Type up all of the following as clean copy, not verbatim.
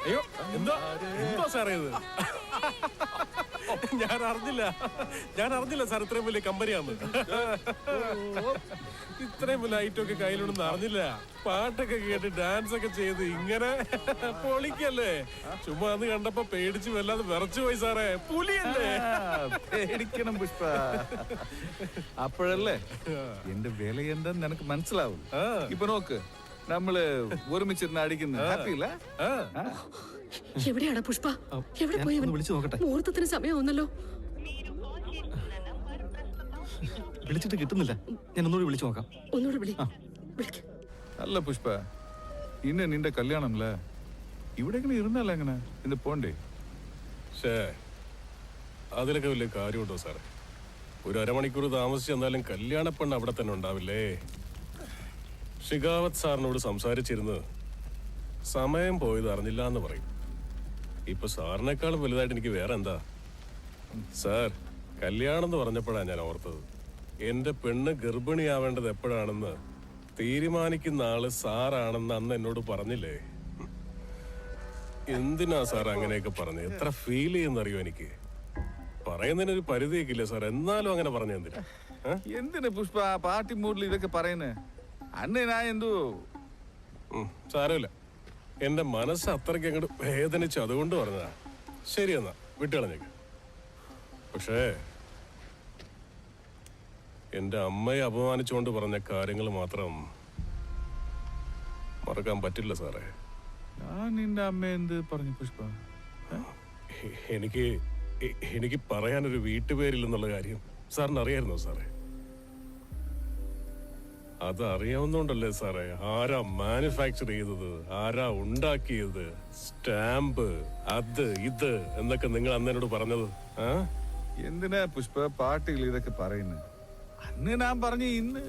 അയ്യോ എന്താ എന്താ സാറേ ഇത്? ഞാൻ അറിഞ്ഞില്ല സാർ ഇത്രയും വലിയ കമ്പനിയാന്ന്. ഇത്രയും വലിയ ഐറ്റമൊക്കെ കയ്യിലുണ്ടെന്ന് അറിഞ്ഞില്ല. പാട്ടൊക്കെ കേട്ട് ഡാൻസ് ഒക്കെ ചെയ്ത് ഇങ്ങനെ പൊളിക്കല്ലേ. ചുമ്മാ അന്ന് കണ്ടപ്പോ പേടിച്ച് വല്ലാതെ വിറച്ചു പോയി സാറേ. പുലിയല്ലേ? പേടിക്കണം പുഷ്പ. അപ്പോഴല്ലേ എന്റെ വില എന്താന്ന് നിനക്ക് മനസ്സിലാവും. ഇപ്പൊ നോക്ക്, നമ്മള് ഒരുമിച്ചിരുന്ന് അടിക്കുന്ന ഹാപ്പിയില്ല. എവിടെയാടാ പുഷ്പ? എവിടെ പോയി? വിളിച്ചു നോക്കട്ടെ. മുഹൂർത്തത്തിന് സമയമാവുന്നല്ലോ. വിളിച്ചിട്ട് കിട്ടുന്നില്ല. ഞാൻ ഒന്നുകൂടി വിളിച്ചു നോക്കാം. ഒന്നുകൂടി വിളിക്ക്. അല്ല പുഷ്പ, ഇന്ന് നിന്റെ കല്യാണംല്ലേ? ഇവിടെ ഇങ്ങനെ ഇരുന്നല്ല എങ്ങനെ ഇന്ന് പോണ്ടേ? അതിലൊക്കെ വലിയ കാര്യമുണ്ടോ സാറേ? ഒരു അരമണിക്കൂർ താമസിച്ച് എന്നാലും കല്യാണ പെണ്ണ് അവിടെ തന്നെ ഉണ്ടാവില്ലേ? ഷിഖാവത്ത് സാറിനോട് സംസാരിച്ചിരുന്ന് സമയം പോയത് അറിഞ്ഞില്ല എന്ന് പറയും. ഇപ്പൊ സാറിനേക്കാളും വലുതായിട്ട് എനിക്ക് വേറെ എന്താ സാർ? കല്യാണം എന്ന് പറഞ്ഞപ്പോഴാണ് ഞാൻ ഓർത്തത്, എന്റെ പെണ്ണ് ഗർഭിണിയാവേണ്ടത് എപ്പോഴാണെന്ന് തീരുമാനിക്കുന്ന ആള് സാറാണെന്ന് അന്ന് എന്നോട് പറഞ്ഞില്ലേ? എന്തിനാ സാർ അങ്ങനെയൊക്കെ പറഞ്ഞു? എത്ര ഫീൽ ചെയ്യുന്നറിയോ എനിക്ക്? പറയുന്നതിനൊരു പരിധിയൊക്കെ ഇല്ലേ സാർ? എന്നാലും അങ്ങനെ പറഞ്ഞു എന്തിനാ പുഷ്പ പാർട്ടി മൂഡിൽ ഇതൊക്കെ പറയുന്നേ? അന്ന് ഞാൻ എന്തോ സാരമില്ല, എന്റെ മനസ്സ് അത്രയ്ക്ക് അങ്ങോട്ട് വേദനിച്ചു, അതുകൊണ്ട് പറഞ്ഞതാ. ശരി എന്നാ വിട്ടുകളഞ്ഞേക്ക്. പക്ഷേ എന്റെ അമ്മയെ അപമാനിച്ചുകൊണ്ട് പറഞ്ഞ കാര്യങ്ങൾ മാത്രം മറക്കാൻ പറ്റില്ല സാറേ. ഞാൻ നിന്റെ അമ്മ എന്ത് പറഞ്ഞു പുഷ്പ? എനിക്ക് പറയാനൊരു വീട്ടുപേരില്ലെന്നുള്ള കാര്യം സാറിന് അറിയായിരുന്നോ സാറേ? അത് അറിയാവുന്നോണ്ടല്ലേ സാറേ ആരാ മാനുഫാക്ചർ ചെയ്തത്, ആരാ ഉണ്ടാക്കിയത്, സ്റ്റാമ്പ്, അത് ഇത് എന്നൊക്കെ നിങ്ങൾ അന്നോട് പറഞ്ഞത്? എന്തിനാ പുഷ്പ പാർട്ടികൾ ഇതൊക്കെ പറയുന്നത്? അന്ന് ഞാൻ പറഞ്ഞു ഇന്ന്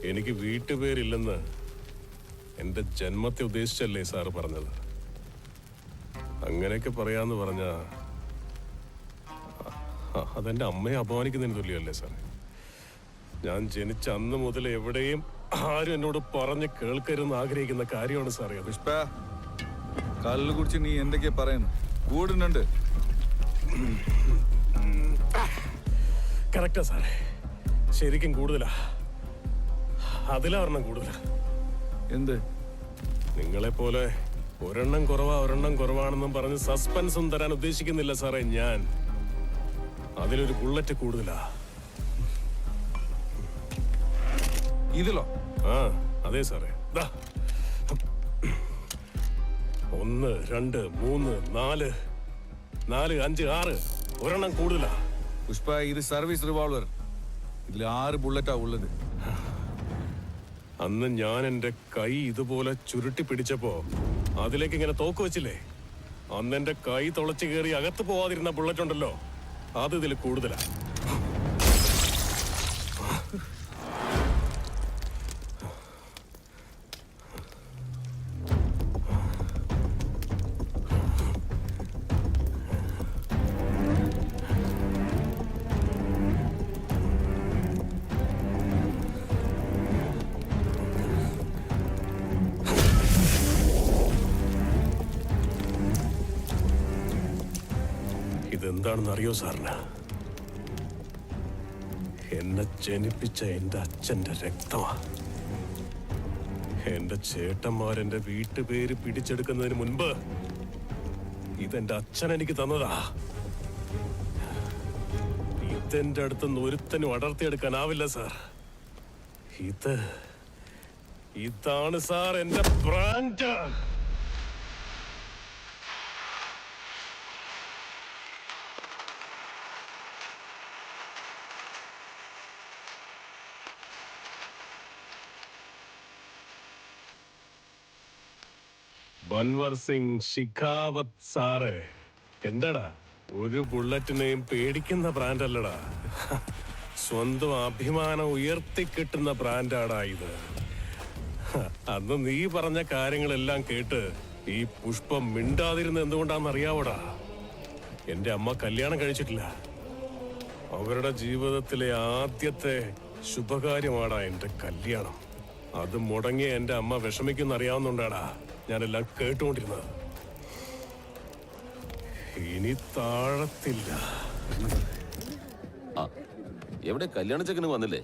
എനിക്ക് വീട്ടുപേരില്ലെന്ന് എന്റെ ജന്മത്തെ ഉദ്ദേശിച്ചല്ലേ സാറ് പറഞ്ഞത്? അങ്ങനെയൊക്കെ പറയാന്ന് പറഞ്ഞ അതെന്റെ അമ്മയെ അപമാനിക്കുന്നതിന് തുല്യമല്ലേ സാറേ? ഞാൻ ജനിച്ച അന്ന് മുതൽ എവിടെയും ആരും എന്നോട് പറഞ്ഞ് കേൾക്കരുതെന്ന് ആഗ്രഹിക്കുന്ന കാര്യമാണ് സാറേ. പുഷ്പ, കല്ല് കുടിച്ച് നീ എന്തൊക്കെയാ പറയുന്നു? കൂടുന്നുണ്ട്. കറക്റ്റാ സാറേ, ശരിക്കും കൂടുതലാ. അതിലൊരെണ്ണം കൂടുതലാ. എന്ത്? നിങ്ങളെ പോലെ ഒരെണ്ണം കുറവാണെന്നും പറഞ്ഞ് സസ്പെൻസും തരാൻ ഉദ്ദേശിക്കുന്നില്ല സാറേ ഞാൻ. അതിലൊരു ബുള്ളറ്റ് കൂടുതലാ. ഇതിലോ? അതെ സാറേ. 1 2 3 4 4 5 6 ഒരെണ്ണം കൂടുതലാ. പുഷ്പ, ഇത് സർവീസ് റിവോൾവർ. ഇതിൽ 6 ബുള്ളറ്റാ ഉള്ളത്. അന്ന് ഞാൻ എന്റെ കൈ ഇതുപോലെ ചുരുട്ടി പിടിച്ചപ്പോ അതിലേക്ക് ഇങ്ങനെ തോക്ക് വെച്ചില്ലേ? അന്ന് എന്റെ കൈ തുളച്ചു കയറി അകത്ത് പോവാതിരുന്ന ബുള്ളറ്റ് ഉണ്ടല്ലോ, അത് ഇതിൽ കൂടുതലാ. ഇതെന്താണെന്ന് അറിയോ സാറിന്? എന്നെ ജനിപ്പിച്ച എന്റെ അച്ഛന്റെ രക്തമാ. എന്റെ ചേട്ടന്മാരെന്റെ വീട്ടുപേര് പിടിച്ചെടുക്കുന്നതിന് മുൻപ് ഇതെന്റെ അച്ഛൻ എനിക്ക് തന്നതാ. ഇതെന്റെ അടുത്തുനിന്ന് ഒരുത്തനും അടർത്തിയെടുക്കാനാവില്ല സാർ. ഇതാണ് സാർ എന്റെ ബ്രാൻഡ്. ബൻവർ സിംഗ് ഷിഖാവത്ത് സാറ്. എന്താടാ, ഒരു ബുള്ളറ്റിനെയും പേടിക്കുന്ന ബ്രാൻഡ് അല്ലടാ, സ്വന്തം അഭിമാനം ഉയർത്തിക്കിട്ടുന്ന ബ്രാൻഡാടാ ഇത്. അന്ന് നീ പറഞ്ഞ കാര്യങ്ങളെല്ലാം കേട്ട് ഈ പുഷ്പം മിണ്ടാതിരുന്ന എന്തുകൊണ്ടാന്ന് അറിയാവോടാ? എന്റെ അമ്മ കല്യാണം കഴിച്ചിട്ടില്ല. അവരുടെ ജീവിതത്തിലെ ആദ്യത്തെ ശുഭകാര്യമാടാ എന്റെ കല്യാണം. അത് മുടങ്ങിയ എന്റെ അമ്മ വിഷമിക്കുന്ന അറിയാവുന്നുണ്ടാടാ ഞാനെല്ലാം കേട്ടുകൊണ്ടിരുന്നത്. ഇനി താഴത്തില്ല. എവിടെ കല്യാണ ചെക്കന് വന്നില്ലേ?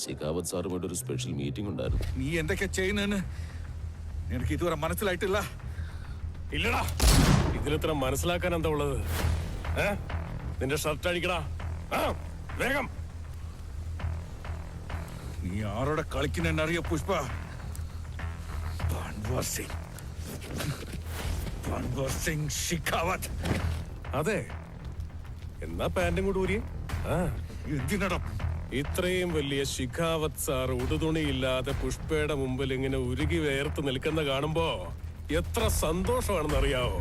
ശിഖാവത് സാറുമായിട്ട് ഒരു സ്പെഷ്യൽ മീറ്റിംഗ് ഉണ്ടായിരുന്നു. നീ എന്തൊക്കെ ചെയ്യുന്നെന്ന് എനിക്ക് ഇതുവരെ മനസ്സിലായിട്ടില്ല. ഇല്ലടാ, ഇതിലിത്ര മനസ്സിലാക്കാൻ എന്താ ഉള്ളത്? നിന്റെ ഷർട്ട് അഴിക്കടാ, വേഗം. നീ ആരോടെ കളിക്കുന്നറിയ പുഷ്പ? ശിഖാവത്. അതെ, എന്നാ പാന്റും കൂടി ഊരി. എന്തിനടാ? ഇത്രയും വലിയ ശിഖാവത് സാർ ഉടുതുണിയില്ലാതെ പുഷ്പയുടെ മുമ്പിൽ ഇങ്ങനെ ഉരുകി വേർത്ത് നിൽക്കുന്ന കാണുമ്പോ എത്ര സന്തോഷമാണെന്ന് അറിയാവോ?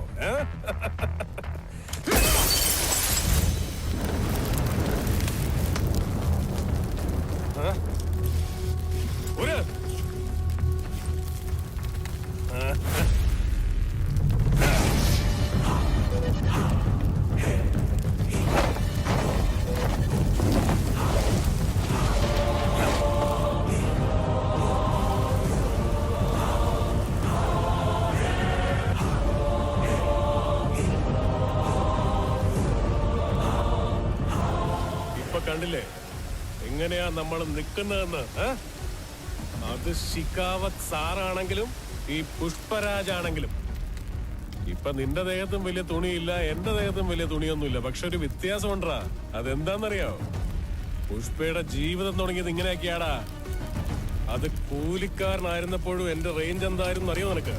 കണ്ടില്ലേ എങ്ങനെയാ നമ്മൾ നിൽക്കുന്നതെന്ന്? അത് ശിഖാവത് സാറാണെങ്കിലും ഈ പുഷ്പരാജാണെങ്കിലും. ഇപ്പൊ നിന്റെ ദേഹത്തും വലിയ തുണിയില്ല, എന്റെ ദേഹത്തും വലിയ തുണിയൊന്നുമില്ല. പക്ഷെ ഒരു വ്യത്യാസം ഉണ്ടാ. അതെന്താന്നറിയോ? പുഷ്പയുടെ ജീവിതം തുടങ്ങിയത് ഇങ്ങനെയൊക്കെയാടാ. അത് കൂലിക്കാരനായിരുന്നപ്പോഴും എന്റെ റേഞ്ച് എന്തായിരുന്നു അറിയോ നിനക്ക്?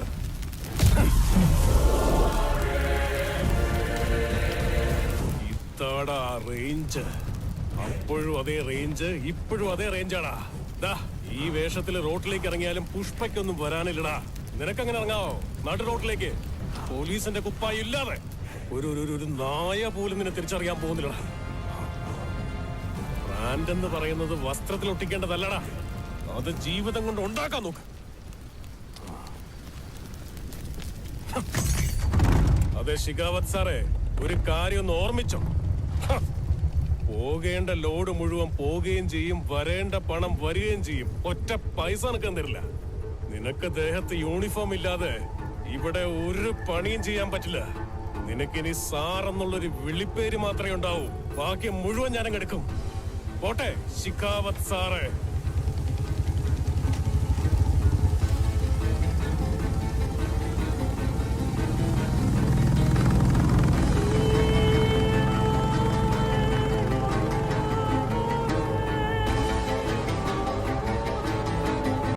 ഇതാടാ റേഞ്ച്. അപ്പോഴും അതേ റേഞ്ച്, ഇപ്പോഴും അതേ റേഞ്ചാടാ. ഈ വേഷത്തിൽ റോട്ടിലേക്ക് ഇറങ്ങിയാലും പുഷ്പയ്ക്കൊന്നും വരാനില്ലടാ. നിനക്കങ്ങനെ ഇറങ്ങാവോ നാട്ടു റോട്ടിലേക്ക്? പോലീസിന്റെ കുപ്പായി ഇല്ലാതെ ഒരു നായ പോലും നിന്നെ തിരിച്ചറിയാൻ പോകുന്നില്ലടാ. ബ്രാൻഡ് എന്ന് പറയുന്നത് വസ്ത്രത്തിൽ ഒട്ടിക്കേണ്ടതല്ലടാ, അത് ജീവിതം കൊണ്ട് ഉണ്ടാക്കാൻ നോക്ക്. അതെ ശിഖാവത് സാറേ, ഒരു കാര്യം ഒന്ന് ഓർമ്മിച്ചോ. പോകേണ്ട ലോഡ് മുഴുവൻ പോവുകയും ചെയ്യും, വരേണ്ട പണം വരികയും ചെയ്യും. ഒറ്റ പൈസ നിനക്ക് തരില്ല. നിനക്ക് ദേഹത്ത് യൂണിഫോം ഇല്ലാതെ ഇവിടെ ഒരു പണിയും ചെയ്യാൻ പറ്റില്ല. നിനക്കിനി സാർ എന്നുള്ളൊരു വിളിപ്പേര് മാത്രമേ ഉണ്ടാവൂ. ബാക്കി മുഴുവൻ ഞാനങ്ങ് എടുക്കും. പോട്ടെ ശിഖാവത് സാറേ.